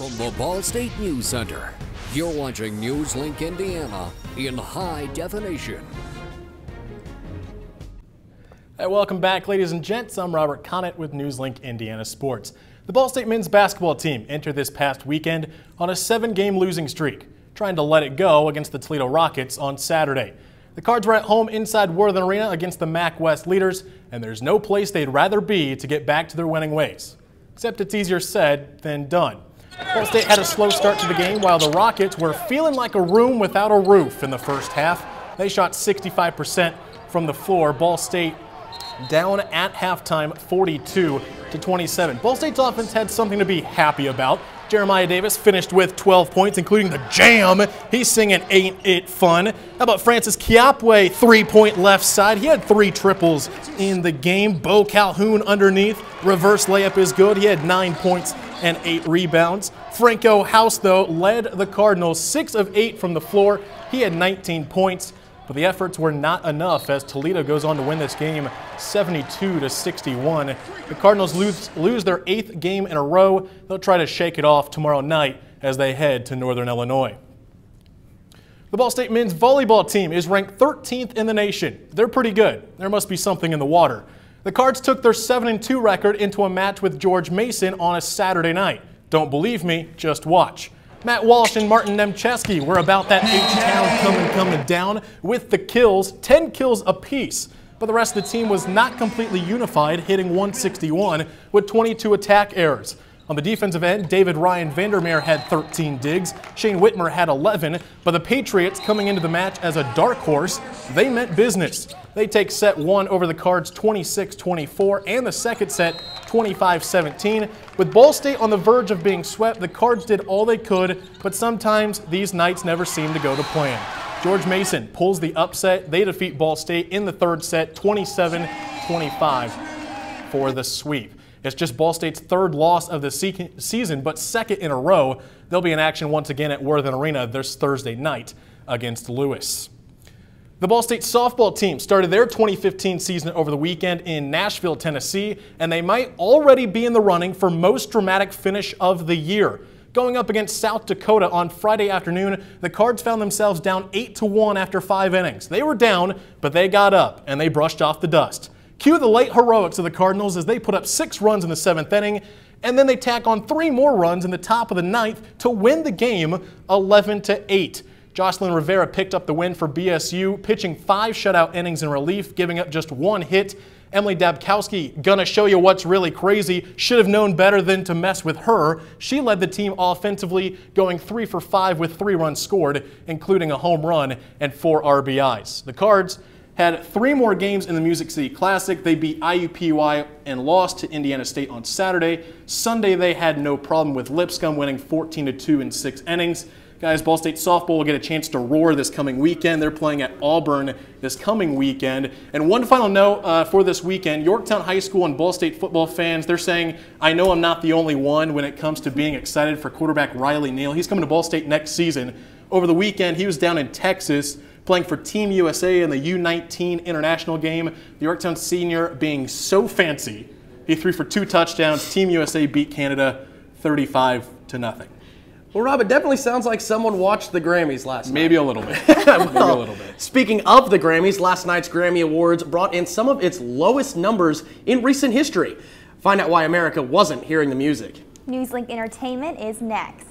From the Ball State News Center, you're watching NewsLink Indiana in high definition. Hey, welcome back, ladies and gents. I'm Robert Connett with NewsLink Indiana Sports. The Ball State men's basketball team entered this past weekend on a 7-game losing streak, trying to let it go against the Toledo Rockets on Saturday. The Cards were at home inside Worthen Arena against the MAC West leaders, and there's no place they'd rather be to get back to their winning ways. Except it's easier said than done. Ball State had a slow start to the game while the Rockets were feeling like a room without a roof in the first half. They shot 65% from the floor. Ball State down at halftime 42-27. Ball State's offense had something to be happy about. Jeremiah Davis finished with 12 points, including the jam. He's singing Ain't It Fun. How about Francis Kiapwe, 3-point left side? He had 3 triples in the game. Bo Calhoun underneath. Reverse layup is good. He had 9 points and 8 rebounds. Franco House, though, led the Cardinals 6 of 8 from the floor. He had 19 points. But the efforts were not enough as Toledo goes on to win this game 72-61. The Cardinals lose their 8th game in a row. They'll try to shake it off tomorrow night as they head to Northern Illinois. The Ball State men's volleyball team is ranked 13th in the nation. They're pretty good. There must be something in the water. The Cards took their 7-2 record into a match with George Mason on a Saturday night. Don't believe me? Just watch. Matt Walsh and Martin Nemcheski were about that H-Town coming down with the kills, 10 kills apiece. But the rest of the team was not completely unified, hitting 161 with 22 attack errors. On the defensive end, David Ryan Vandermeer had 13 digs, Shane Whitmer had 11, but the Patriots, coming into the match as a dark horse, they meant business. They take set 1 over the Cards 26-24 and the second set 25-17. With Ball State on the verge of being swept, the Cards did all they could, but sometimes these nights never seem to go to plan. George Mason pulls the upset. They defeat Ball State in the third set 27-25 for the sweep. It's just Ball State's 3rd loss of the season, but 2nd in a row. They'll be in action once again at Worthen Arena this Thursday night against Lewis. The Ball State softball team started their 2015 season over the weekend in Nashville, Tennessee, and they might already be in the running for most dramatic finish of the year. Going up against South Dakota on Friday afternoon, the Cards found themselves down 8-1 after 5 innings. They were down, but they got up and they brushed off the dust. Cue the late heroics of the Cardinals as they put up 6 runs in the 7th inning, and then they tack on 3 more runs in the top of the 9th to win the game 11-8. Jocelyn Rivera picked up the win for BSU, pitching 5 shutout innings in relief, giving up just 1 hit. Emily Dabkowski, gonna show you what's really crazy, should have known better than to mess with her. She led the team offensively, going 3 for 5 with 3 runs scored, including a home run and 4 RBIs. The Cards had 3 more games in the Music City Classic. They beat IUPUI and lost to Indiana State on Saturday. Sunday, they had no problem with Lipscomb, winning 14-2 in 6 innings. Guys, Ball State softball will get a chance to roar this coming weekend. They're playing at Auburn this coming weekend. And one final note for this weekend, Yorktown High School and Ball State football fans, they're saying, I know I'm not the only one when it comes to being excited for quarterback Riley Neal. He's coming to Ball State next season. Over the weekend, he was down in Texas playing for Team USA in the U19 international game. The Yorktown senior being so fancy, he threw for 2 touchdowns. Team USA beat Canada 35-0. Well, Rob, it definitely sounds like someone watched the Grammys last night. Maybe a little bit. Well, maybe a little bit. Speaking of the Grammys, last night's Grammy Awards brought in some of its lowest numbers in recent history. Find out why America wasn't hearing the music. NewsLink Entertainment is next.